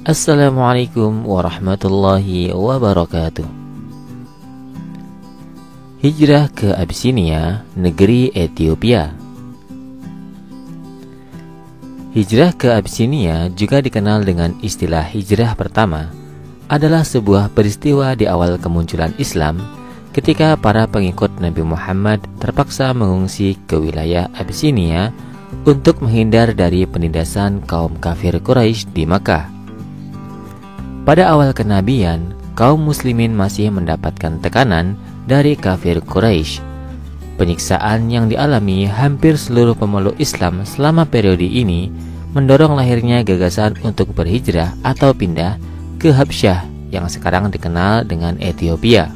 Assalamualaikum warahmatullahi wabarakatuh. Hijrah ke Abyssinia, negeri Ethiopia. Hijrah ke Abyssinia, juga dikenal dengan istilah hijrah pertama, adalah sebuah peristiwa di awal kemunculan Islam ketika para pengikut Nabi Muhammad terpaksa mengungsi ke wilayah Abyssinia untuk menghindar dari penindasan kaum kafir Quraisy di Makkah. Pada awal kenabian, kaum muslimin masih mendapatkan tekanan dari kafir Quraisy. Penyiksaan yang dialami hampir seluruh pemeluk Islam selama periode ini mendorong lahirnya gagasan untuk berhijrah atau pindah ke Habsyah yang sekarang dikenal dengan Ethiopia.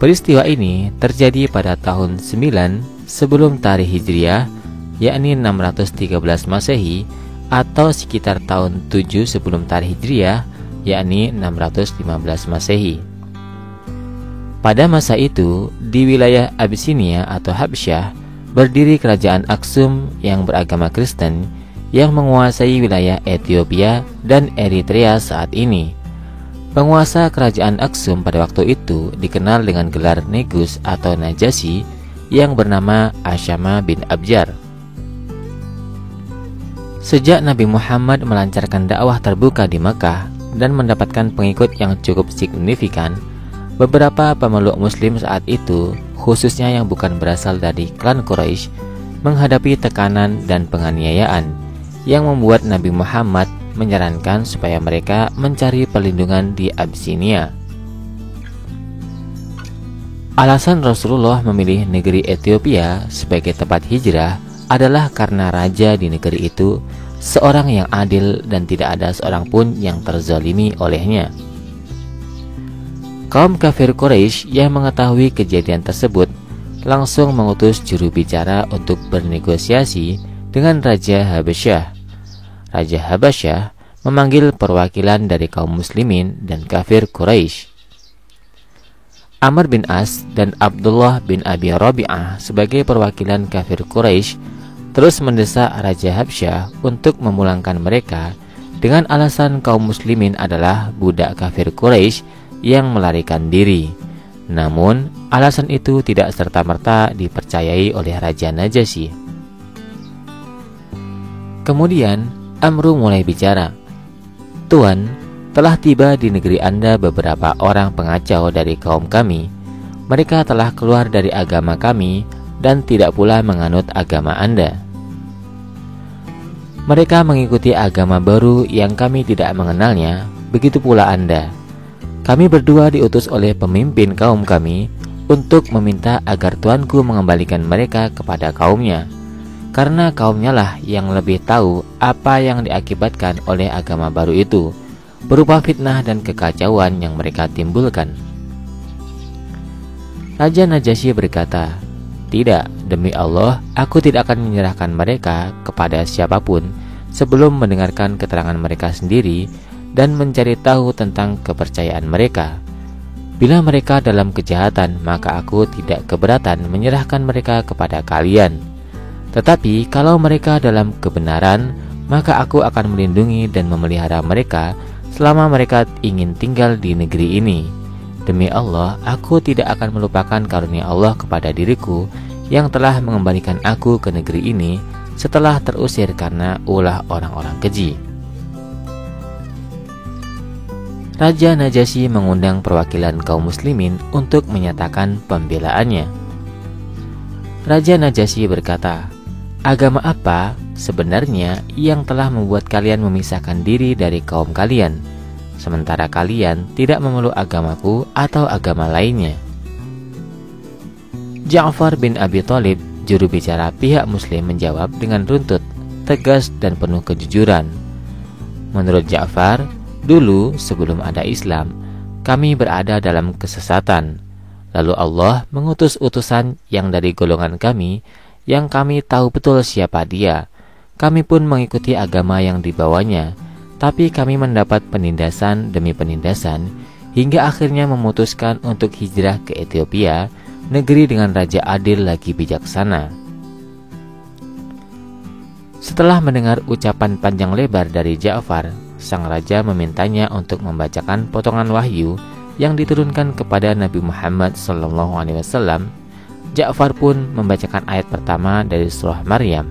Peristiwa ini terjadi pada tahun 9 sebelum Tarikh Hijriah, yakni 613 Masehi, atau sekitar tahun 7 sebelum Tarikh Hijriah, yakni 615 Masehi. Pada masa itu, di wilayah Abyssinia atau Habsyah, berdiri kerajaan Aksum yang beragama Kristen yang menguasai wilayah Ethiopia dan Eritrea saat ini. Penguasa kerajaan Aksum pada waktu itu dikenal dengan gelar Negus atau Najasyi yang bernama Asyama bin Abjar. Sejak Nabi Muhammad melancarkan dakwah terbuka di Makkah dan mendapatkan pengikut yang cukup signifikan, beberapa pemeluk muslim saat itu, khususnya yang bukan berasal dari klan Quraisy, menghadapi tekanan dan penganiayaan yang membuat Nabi Muhammad menyarankan supaya mereka mencari perlindungan di Abyssinia. Alasan Rasulullah memilih negeri Ethiopia sebagai tempat hijrah adalah karena raja di negeri itu seorang yang adil dan tidak ada seorang pun yang terzalimi olehnya. Kaum kafir Quraisy yang mengetahui kejadian tersebut langsung mengutus juru bicara untuk bernegosiasi dengan Raja Habasyah. Raja Habasyah memanggil perwakilan dari kaum muslimin dan kafir Quraisy. Amr bin As dan Abdullah bin Abi Rabi'ah sebagai perwakilan kafir Quraisy terus mendesak Raja Habsyah untuk memulangkan mereka dengan alasan kaum muslimin adalah budak kafir Quraisy yang melarikan diri. Namun, alasan itu tidak serta-merta dipercayai oleh Raja Najasyi. Kemudian, Amru mulai bicara. "Tuan, telah tiba di negeri Anda beberapa orang pengacau dari kaum kami. Mereka telah keluar dari agama kami dan tidak pula menganut agama Anda. Mereka mengikuti agama baru yang kami tidak mengenalnya, begitu pula Anda. Kami berdua diutus oleh pemimpin kaum kami untuk meminta agar tuanku mengembalikan mereka kepada kaumnya, karena kaumnya lah yang lebih tahu apa yang diakibatkan oleh agama baru itu, berupa fitnah dan kekacauan yang mereka timbulkan." Raja Najasyi berkata, "Tidak, demi Allah, aku tidak akan menyerahkan mereka kepada siapapun sebelum mendengarkan keterangan mereka sendiri dan mencari tahu tentang kepercayaan mereka. Bila mereka dalam kejahatan, maka aku tidak keberatan menyerahkan mereka kepada kalian. Tetapi kalau mereka dalam kebenaran, maka aku akan melindungi dan memelihara mereka selama mereka ingin tinggal di negeri ini. Demi Allah, aku tidak akan melupakan karunia Allah kepada diriku yang telah mengembalikan aku ke negeri ini setelah terusir karena ulah orang-orang keji." Raja Najasyi mengundang perwakilan kaum muslimin untuk menyatakan pembelaannya. Raja Najasyi berkata, "Agama apa sebenarnya yang telah membuat kalian memisahkan diri dari kaum kalian, sementara kalian tidak memeluk agamaku atau agama lainnya?" Ja'far bin Abi Thalib, juru bicara pihak muslim, menjawab dengan runtut, tegas dan penuh kejujuran. Menurut Ja'far, dulu sebelum ada Islam, kami berada dalam kesesatan. Lalu Allah mengutus utusan yang dari golongan kami, yang kami tahu betul siapa dia. Kami pun mengikuti agama yang dibawanya, tapi kami mendapat penindasan demi penindasan, hingga akhirnya memutuskan untuk hijrah ke Ethiopia, negeri dengan raja adil lagi bijaksana. Setelah mendengar ucapan panjang lebar dari Ja'far, sang raja memintanya untuk membacakan potongan wahyu yang diturunkan kepada Nabi Muhammad SAW. Ja'far pun membacakan ayat pertama dari surah Maryam.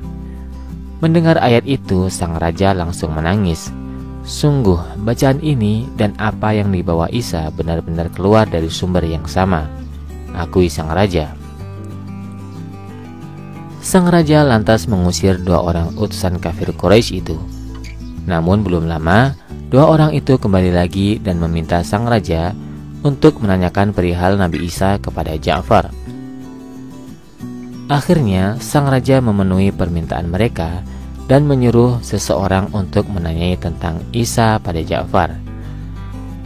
Mendengar ayat itu, sang raja langsung menangis. Sungguh, bacaan ini dan apa yang dibawa Isa benar-benar keluar dari sumber yang sama, akui sang raja. Sang raja lantas mengusir 2 orang utusan kafir Quraisy itu. Namun belum lama, 2 orang itu kembali lagi dan meminta sang raja untuk menanyakan perihal Nabi Isa kepada Ja'far. Akhirnya, sang raja memenuhi permintaan mereka dan menyuruh seseorang untuk menanyai tentang Isa pada Ja'far.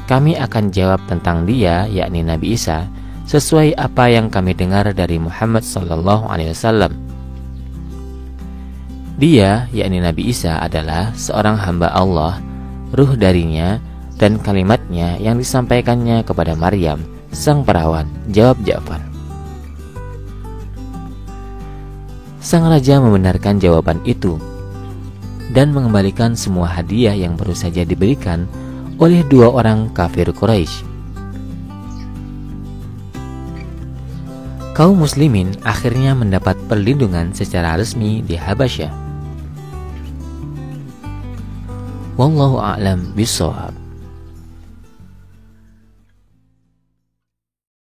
Kami akan jawab tentang dia, yakni Nabi Isa, sesuai apa yang kami dengar dari Muhammad SAW. Dia, yakni Nabi Isa, adalah seorang hamba Allah, ruh darinya, dan kalimatnya yang disampaikannya kepada Maryam, sang perawan, jawab Ja'far. Sang raja membenarkan jawaban itu dan mengembalikan semua hadiah yang baru saja diberikan oleh 2 orang kafir Quraisy. Kaum muslimin akhirnya mendapat perlindungan secara resmi di Habasyah. Wallahu a'lam bishawab.